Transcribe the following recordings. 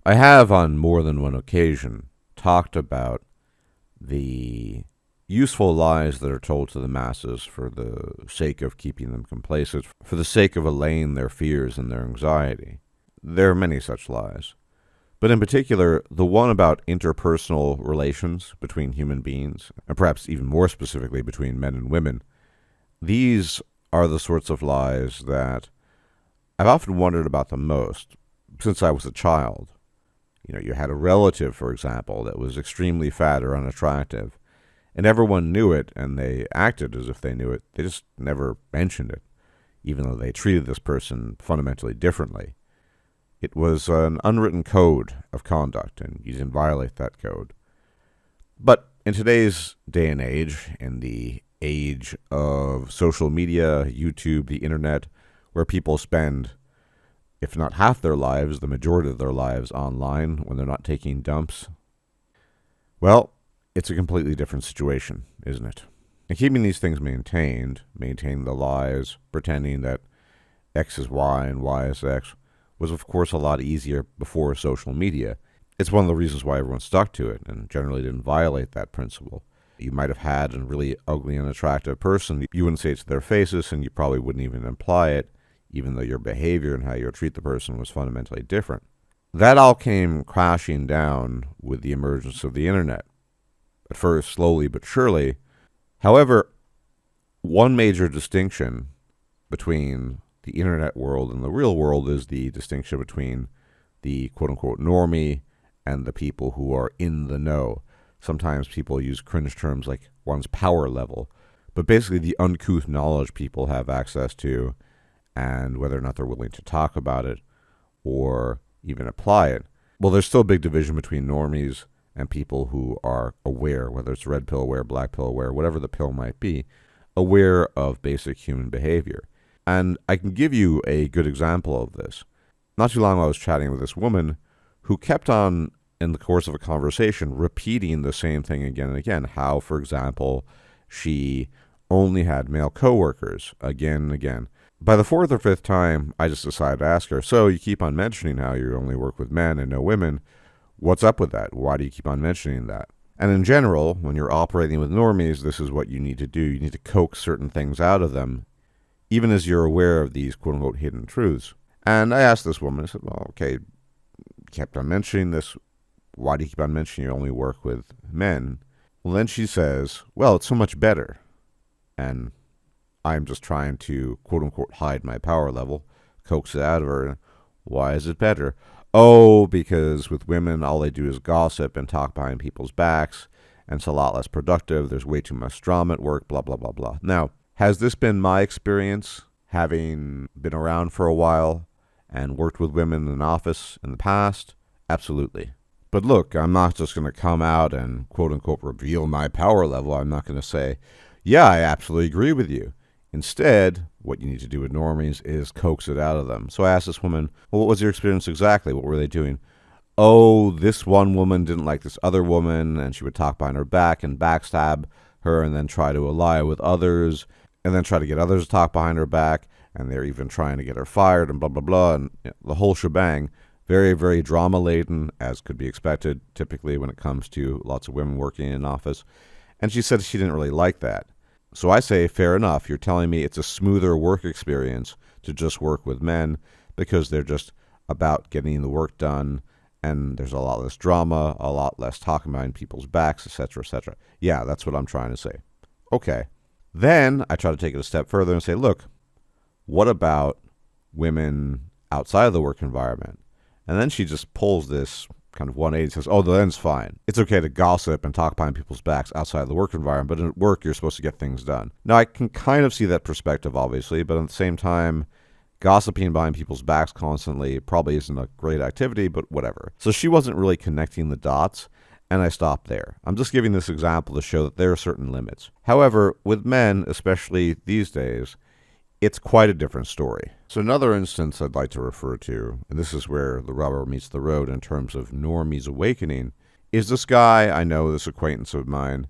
I have on more than one occasion talked about the useful lies that are told to the masses for the sake of keeping them complacent, for the sake of allaying their fears and their anxiety. There are many such lies. But in particular, the one about interpersonal relations between human beings, and perhaps even more specifically between men and women, these are the sorts of lies that I've often wondered about the most since I was a child. You had a relative, for example, that was extremely fat or unattractive, and everyone knew it, and they acted as if they knew it. They just never mentioned it, even though they treated this person fundamentally differently. It was an unwritten code of conduct, and you didn't violate that code. But in today's day and age, in the age of social media, YouTube, the internet, where people spend, if not half their lives, the majority of their lives online when they're not taking dumps, well, it's a completely different situation, isn't it? And keeping these things maintained, maintaining the lies, pretending that X is Y and Y is X, was of course a lot easier before social media. It's one of the reasons why everyone stuck to it and generally didn't violate that principle. You might have had a really ugly and unattractive person. You wouldn't say it to their faces, and you probably wouldn't even imply it, even though your behavior and how you treat the person was fundamentally different. That all came crashing down with the emergence of the internet. At first, slowly but surely. However, one major distinction between the internet world and the real world is the distinction between the quote-unquote normie and the people who are in the know. Sometimes people use cringe terms like one's power level, but basically the uncouth knowledge people have access to and whether or not they're willing to talk about it or even apply it. Well, there's still a big division between normies and people who are aware, whether it's red pill aware, black pill aware, whatever the pill might be, aware of basic human behavior. And I can give you a good example of this. Not too long ago, I was chatting with this woman who kept on, in the course of a conversation, repeating the same thing again and again. How, for example, she only had male coworkers again and again. By the fourth or fifth time, I just decided to ask her, so you keep on mentioning how you only work with men and no women. What's up with that? Why do you keep on mentioning that? And in general, when you're operating with normies, this is what you need to do. You need to coax certain things out of them, even as you're aware of these quote-unquote hidden truths. And I asked this woman, I said, well, okay, you kept on mentioning this. Why do you keep on mentioning you only work with men? Well, then she says, well, it's so much better. And I'm just trying to quote-unquote hide my power level, coax it out of her. Why is it better? Oh, because with women, all they do is gossip and talk behind people's backs, and it's a lot less productive. There's way too much drama at work, blah, blah, blah, blah. Now, has this been my experience, having been around for a while and worked with women in an office in the past? Absolutely. But look, I'm not just going to come out and quote-unquote reveal my power level. I'm not going to say, yeah, I absolutely agree with you. Instead, what you need to do with normies is coax it out of them. So I asked this woman, well, what was your experience exactly? What were they doing? Oh, this one woman didn't like this other woman, and she would talk behind her back and backstab her and then try to ally with others, and then try to get others to talk behind her back, and they're even trying to get her fired and blah, blah, blah, and the whole shebang. Very, very drama-laden, as could be expected, typically when it comes to lots of women working in an office. And she said she didn't really like that. So I say, fair enough. You're telling me it's a smoother work experience to just work with men because they're just about getting the work done, and there's a lot less drama, a lot less talking behind people's backs, etc., etc. Yeah, that's what I'm trying to say. Okay. Then I try to take it a step further and say, look, what about women outside of the work environment? And then she just pulls this kind of 180 and says, oh, then's fine. It's okay to gossip and talk behind people's backs outside of the work environment, but at work, you're supposed to get things done. Now, I can kind of see that perspective, obviously, but at the same time, gossiping behind people's backs constantly probably isn't a great activity, but whatever. So she wasn't really connecting the dots, and I stopped there. I'm just giving this example to show that there are certain limits. However, with men, especially these days, it's quite a different story. So another instance I'd like to refer to, and this is where the rubber meets the road in terms of normies awakening, is this guy I know, this acquaintance of mine.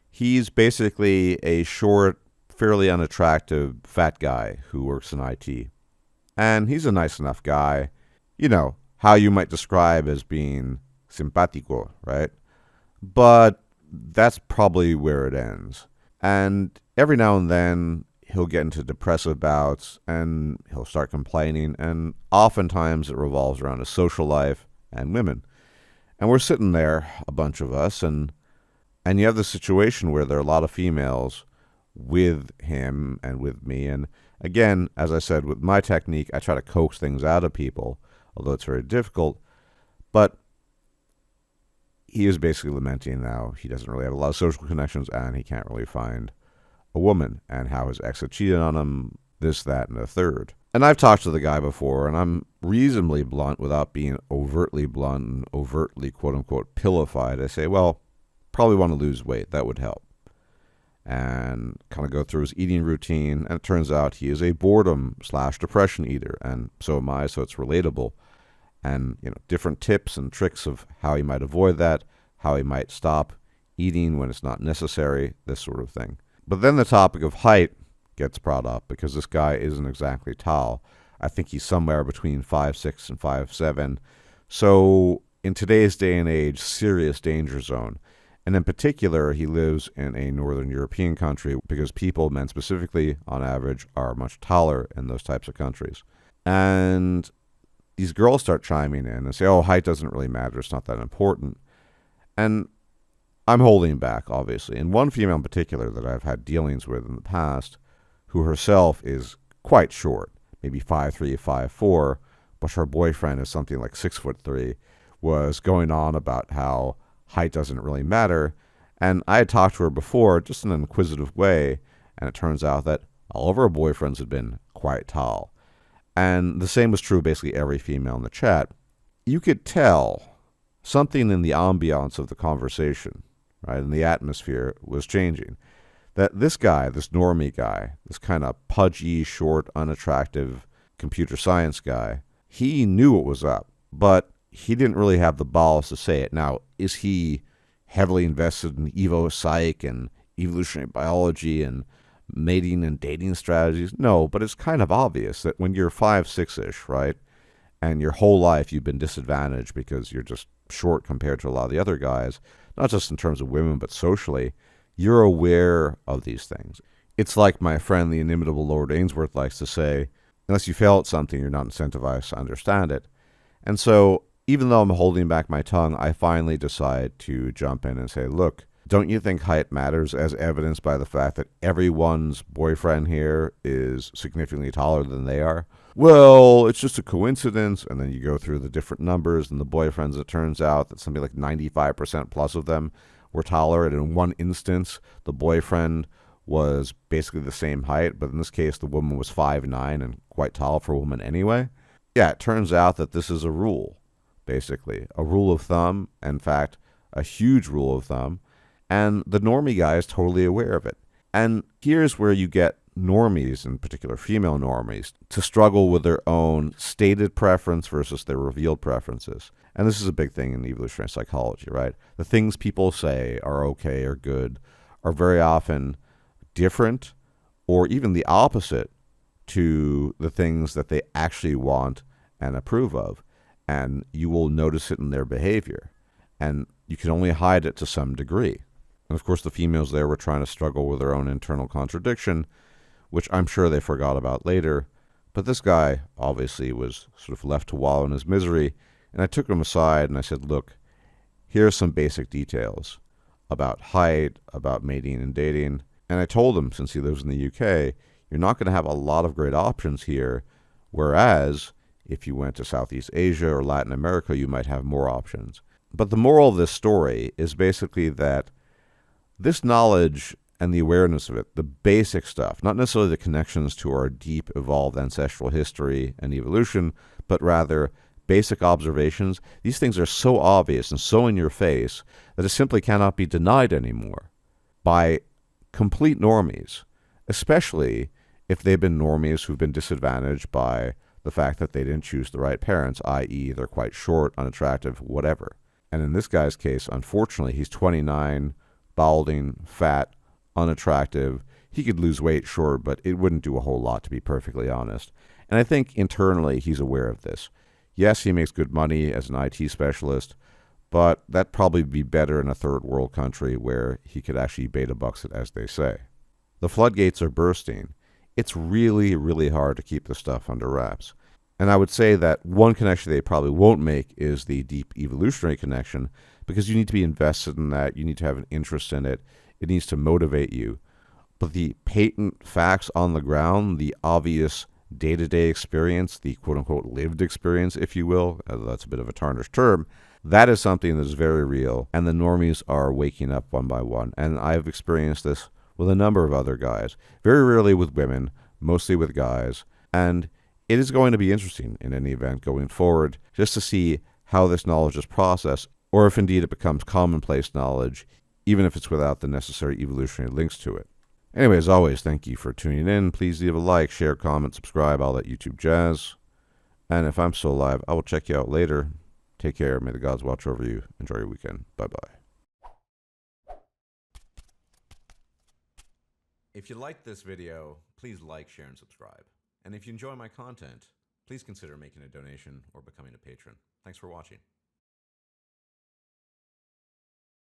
He's basically a short, fairly unattractive, fat guy who works in IT. And he's a nice enough guy. how you might describe as being simpático, right? But that's probably where it ends. And every now and then, he'll get into depressive bouts and he'll start complaining. And oftentimes, it revolves around his social life and women. And we're sitting there, a bunch of us, and you have this situation where there are a lot of females with him and with me. And again, as I said, with my technique, I try to coax things out of people, although it's very difficult. But he is basically lamenting now he doesn't really have a lot of social connections and he can't really find a woman, and how his ex had cheated on him, this, that, and the third. And I've talked to the guy before, and I'm reasonably blunt without being overtly blunt and overtly, quote-unquote, pillified. I say, well, probably want to lose weight. That would help. And kind of go through his eating routine, and it turns out he is a boredom/depression eater, and so am I, so it's relatable. And, different tips and tricks of how he might avoid that, how he might stop eating when it's not necessary, this sort of thing. But then the topic of height gets brought up, because this guy isn't exactly tall. I think he's somewhere between 5'6" and 5'7". So in today's day and age, serious danger zone. And in particular, he lives in a northern European country, because people, men specifically, on average, are much taller in those types of countries. And these girls start chiming in and say, oh, height doesn't really matter, it's not that important. And I'm holding back, obviously. And one female in particular that I've had dealings with in the past, who herself is quite short, maybe 5'3", 5'4", but her boyfriend is something like 6'3", was going on about how height doesn't really matter. And I had talked to her before, just in an inquisitive way, and it turns out that all of her boyfriends had been quite tall. And the same was true of basically every female in the chat. You could tell something in the ambiance of the conversation, right, and the atmosphere was changing. That this guy, this normie guy, this kind of pudgy, short, unattractive computer science guy, he knew what was up, but he didn't really have the balls to say it. Now, is he heavily invested in evo psych and evolutionary biology and mating and dating strategies? No, but it's kind of obvious that when you're 5'6"-ish, right, and your whole life you've been disadvantaged because you're just short compared to a lot of the other guys, not just in terms of women, but socially, you're aware of these things. It's like my friend, the inimitable Lord Ainsworth, likes to say, unless you fail at something, you're not incentivized to understand it. And so, even though I'm holding back my tongue, I finally decide to jump in and say, look, don't you think height matters, as evidenced by the fact that everyone's boyfriend here is significantly taller than they are? Well, it's just a coincidence. And then you go through the different numbers and the boyfriends. It turns out that something like 95% plus of them were taller. And in one instance, the boyfriend was basically the same height. But in this case, the woman was 5'9" and quite tall for a woman anyway. Yeah, it turns out that this is a rule, basically. A rule of thumb. In fact, a huge rule of thumb. And the normie guy is totally aware of it. And here's where you get normies, in particular female normies, to struggle with their own stated preference versus their revealed preferences. And this is a big thing in evolutionary psychology, right? The things people say are okay or good are very often different or even the opposite to the things that they actually want and approve of. And you will notice it in their behavior. And you can only hide it to some degree. And of course, the females there were trying to struggle with their own internal contradiction, which I'm sure they forgot about later. But this guy obviously was sort of left to wallow in his misery. And I took him aside and I said, look, here are some basic details about height, about mating and dating. And I told him, since he lives in the UK, you're not going to have a lot of great options here. Whereas if you went to Southeast Asia or Latin America, you might have more options. But the moral of this story is basically that this knowledge and the awareness of it, the basic stuff, not necessarily the connections to our deep evolved ancestral history and evolution, but rather basic observations, these things are so obvious and so in your face that it simply cannot be denied anymore by complete normies, especially if they've been normies who've been disadvantaged by the fact that they didn't choose the right parents, i.e. they're quite short, unattractive, whatever. And in this guy's case, unfortunately, he's 29, balding, fat, unattractive. He could lose weight, sure, but it wouldn't do a whole lot, to be perfectly honest. And I think internally he's aware of this. Yes, he makes good money as an IT specialist, but that'd probably be better in a third world country where he could actually beta bucks it, as they say. The floodgates are bursting. It's really, really hard to keep this stuff under wraps. And I would say that one connection they probably won't make is the deep evolutionary connection, because you need to be invested in that. You need to have an interest in it. It needs to motivate you. But the patent facts on the ground, the obvious day-to-day experience, the quote-unquote lived experience, if you will, that's a bit of a tarnished term, that is something that is very real, and the normies are waking up one by one. And I've experienced this with a number of other guys, very rarely with women, mostly with guys, and it is going to be interesting in any event going forward just to see how this knowledge is processed, or if indeed it becomes commonplace knowledge, even if it's without the necessary evolutionary links to it. Anyway, as always, thank you for tuning in. Please leave a like, share, comment, subscribe, all that YouTube jazz. And if I'm still alive, I will check you out later. Take care. May the gods watch over you. Enjoy your weekend. Bye-bye. If you liked this video, please like, share, and subscribe. And if you enjoy my content, please consider making a donation or becoming a patron. Thanks for watching.